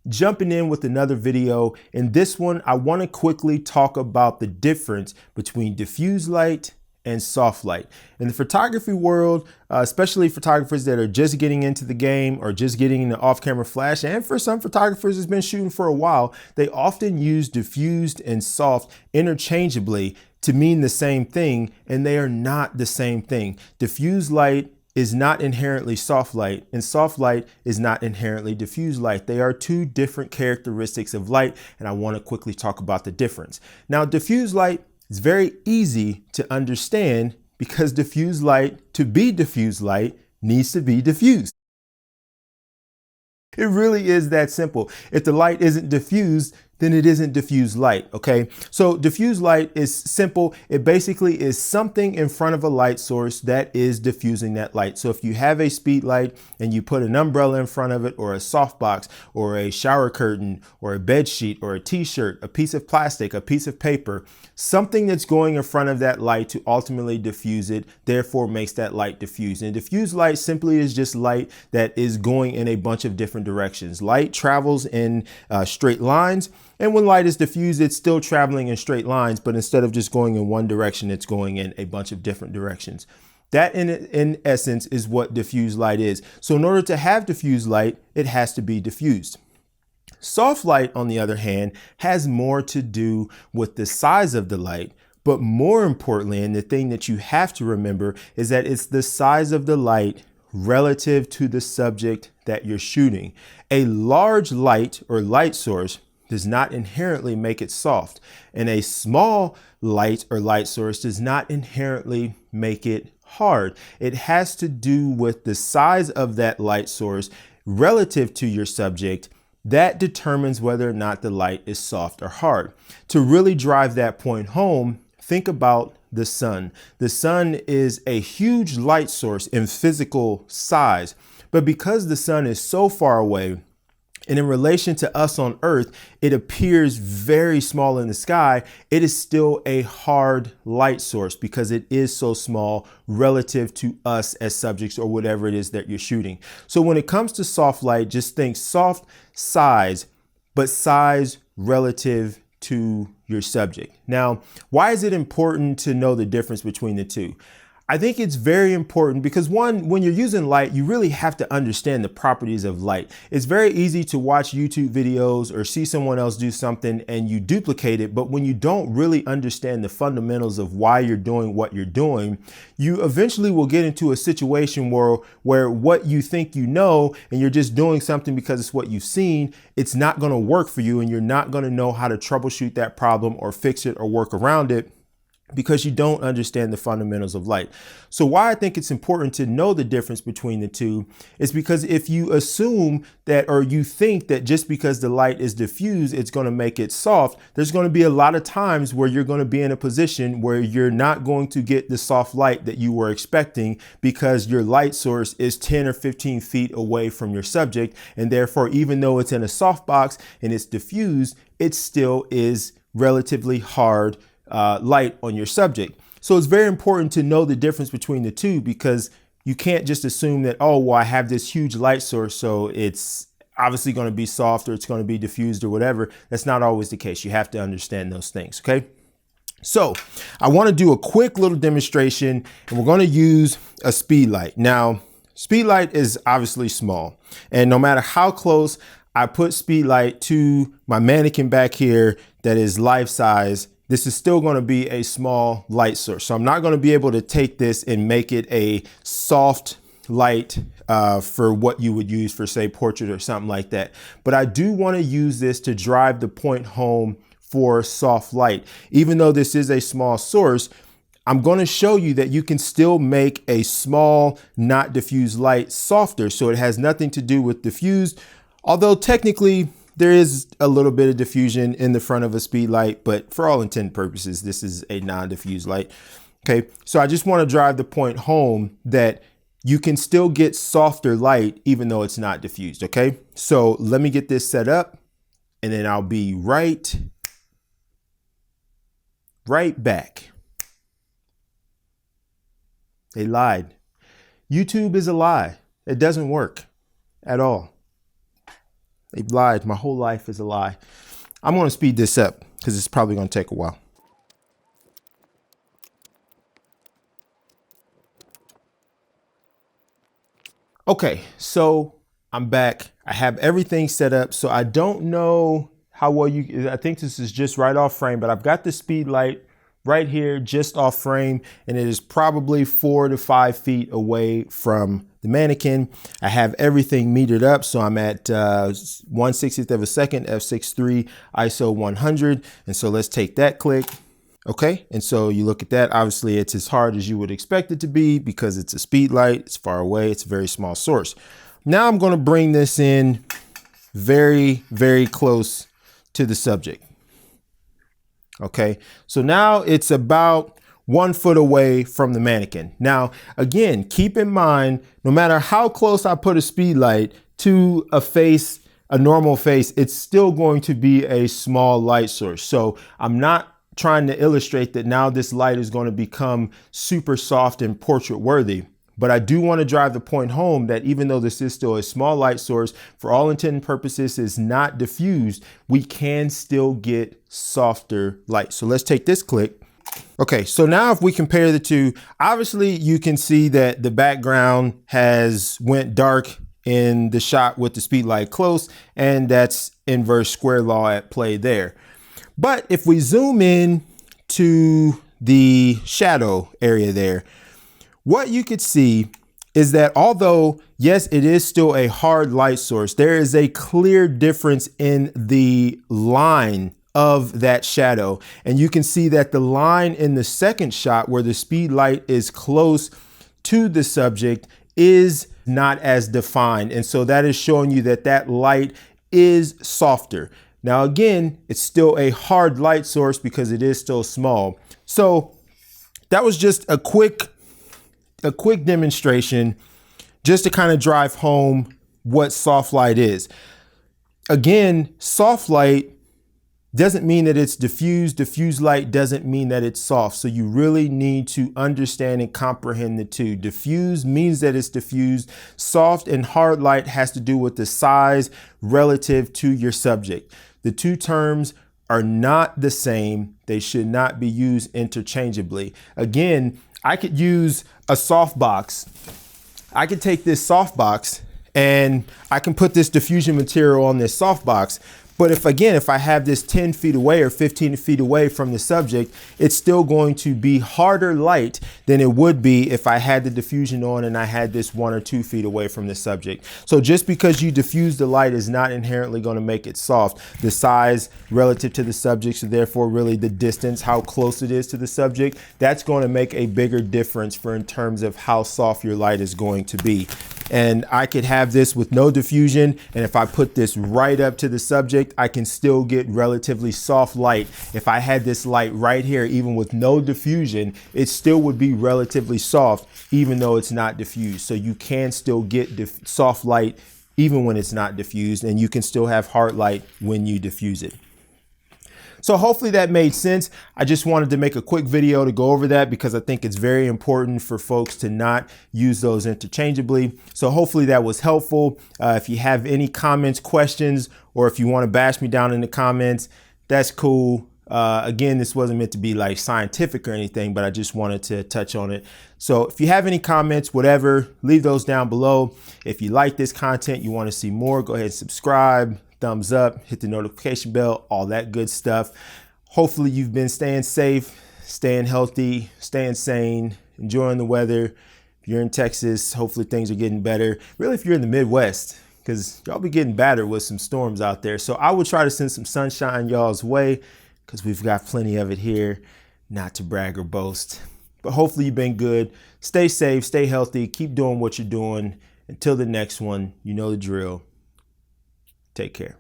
Jumping in with another video. In this one, I want to quickly talk about the difference between diffuse light and soft light. In the photography world, especially photographers that are just getting into the game or just getting into off-camera flash, and for some photographers that's been shooting for a while, they often use diffused and soft interchangeably to mean the same thing, and they are not the same thing. Diffuse light is not inherently soft light, and soft light is not inherently diffuse light. They are two different characteristics of light, and I want to quickly talk about the difference. Now, diffuse light is very easy to understand because diffuse light, to be diffuse light, needs to be diffused. It really is that simple. If the light isn't diffused, then it isn't diffused light, okay? So diffused light is simple. It basically is something in front of a light source that is diffusing that light. So if you have a speed light and you put an umbrella in front of it, or a softbox, or a shower curtain, or a bed sheet, or a t-shirt, a piece of plastic, a piece of paper, something that's going in front of that light to ultimately diffuse it, therefore makes that light diffuse. And diffused light simply is just light that is going in a bunch of different directions. Light travels in straight lines. And when light is diffused, it's still traveling in straight lines, but instead of just going in one direction, it's going in a bunch of different directions. That in essence is what diffused light is. So in order to have diffused light, it has to be diffused. Soft light, on the other hand, has more to do with the size of the light. But more importantly, and the thing that you have to remember, is that it's the size of the light relative to the subject that you're shooting. A large light or light source does not inherently make it soft, and a small light or light source does not inherently make it hard. It has to do with the size of that light source relative to your subject. That determines whether or not the light is soft or hard. To really drive that point home, think about the sun. The sun is a huge light source in physical size, but because the sun is so far away, and in relation to us on Earth, it appears very small in the sky, it is still a hard light source because it is so small relative to us as subjects or whatever it is that you're shooting. So when it comes to soft light, just think soft size, but size relative to your subject. Now, why is it important to know the difference between the two? I think it's very important because one, when you're using light, you really have to understand the properties of light. It's very easy to watch YouTube videos or see someone else do something and you duplicate it. But when you don't really understand the fundamentals of why you're doing what you're doing, you eventually will get into a situation where what you think you know, and you're just doing something because it's what you've seen, it's not going to work for you, and you're not going to know how to troubleshoot that problem or fix it or work around it, because you don't understand the fundamentals of light. So why I think it's important to know the difference between the two is because if you assume that, or you think that just because the light is diffused, it's going to make it soft, there's going to be a lot of times where you're going to be in a position where you're not going to get the soft light that you were expecting because your light source is 10 or 15 feet away from your subject. And therefore, even though it's in a soft box and it's diffused, it still is relatively hard light on your subject. So it's very important to know the difference between the two, because you can't just assume that, oh, well, I have this huge light source, so it's obviously going to be soft or it's going to be diffused or whatever. That's not always the case. You have to understand those things. Okay. So I want to do a quick little demonstration, and we're going to use a speed light. Now, speed light is obviously small, and no matter how close I put speed light to my mannequin back here that is life size, this is still going to be a small light source. So I'm not going to be able to take this and make it a soft light for what you would use for, say, portrait or something like that. But I do want to use this to drive the point home for soft light. Even though this is a small source, I'm going to show you that you can still make a small, not diffused light softer. So it has nothing to do with diffused, although technically there is a little bit of diffusion in the front of a speed light, but for all intent and purposes, this is a non-diffused light. Okay, so I just want to drive the point home that you can still get softer light even though it's not diffused. Okay, so let me get this set up, and then I'll be right back. They lied. YouTube is a lie. It doesn't work at all. They've lied. My whole life is a lie. I'm going to speed this up because it's probably going to take a while. Okay, so I'm back. I have everything set up. So I don't know how well I think this is just right off frame, but I've got the speed light right here, just off frame, and it is probably 4 to 5 feet away from the mannequin. I have everything metered up. So I'm at 1/60th of a second, f6.3, ISO 100. And so let's take that click. Okay, and so you look at that, obviously it's as hard as you would expect it to be because it's a speed light, it's far away, it's a very small source. Now I'm gonna bring this in very, very close to the subject. Okay, so now it's about 1 foot away from the mannequin. Now, again, keep in mind, no matter how close I put a speed light to a face, a normal face, it's still going to be a small light source. So I'm not trying to illustrate that now this light is going to become super soft and portrait worthy. But I do want to drive the point home that even though this is still a small light source, for all intent and purposes is not diffused, we can still get softer light. So let's take this click. Okay, so now if we compare the two, obviously you can see that the background has went dark in the shot with the speed light close, and that's inverse square law at play there. But if we zoom in to the shadow area there, what you could see is that although, yes, it is still a hard light source, there is a clear difference in the line of that shadow. And you can see that the line in the second shot where the speed light is close to the subject is not as defined. And so that is showing you that that light is softer. Now, again, it's still a hard light source because it is still small. So that was just a quick demonstration just to kind of drive home what soft light is. Again, soft light doesn't mean that it's diffused. Diffused light doesn't mean that it's soft. So you really need to understand and comprehend the two. Diffused means that it's diffused. Soft and hard light has to do with the size relative to your subject. The two terms are not the same. They should not be used interchangeably. Again, I could use a softbox. I could take this softbox and I can put this diffusion material on this softbox. But if I have this 10 feet away or 15 feet away from the subject, it's still going to be harder light than it would be if I had the diffusion on and I had this 1 or 2 feet away from the subject. So just because you diffuse the light is not inherently going to make it soft. The size relative to the subject, so therefore really the distance, how close it is to the subject, that's going to make a bigger difference for in terms of how soft your light is going to be. And I could have this with no diffusion, and if I put this right up to the subject, I can still get relatively soft light. If I had this light right here, even with no diffusion, it still would be relatively soft, even though it's not diffused. So you can still get soft light even when it's not diffused, and you can still have hard light when you diffuse it. So hopefully that made sense. I just wanted to make a quick video to go over that because I think it's very important for folks to not use those interchangeably. So hopefully that was helpful. If you have any comments, questions, or if you want to bash me down in the comments, that's cool. Again, this wasn't meant to be like scientific or anything, but I just wanted to touch on it. So if you have any comments, whatever, leave those down below. If you like this content, you want to see more, go ahead and subscribe. Thumbs up, hit the notification bell, all that good stuff. Hopefully you've been staying safe, staying healthy, staying sane, enjoying the weather. If you're in Texas, hopefully things are getting better. Really, if you're in the Midwest, because y'all be getting battered with some storms out there. So I will try to send some sunshine y'all's way because we've got plenty of it here, not to brag or boast. But hopefully you've been good. Stay safe, stay healthy, keep doing what you're doing. Until the next one, you know the drill. Take care.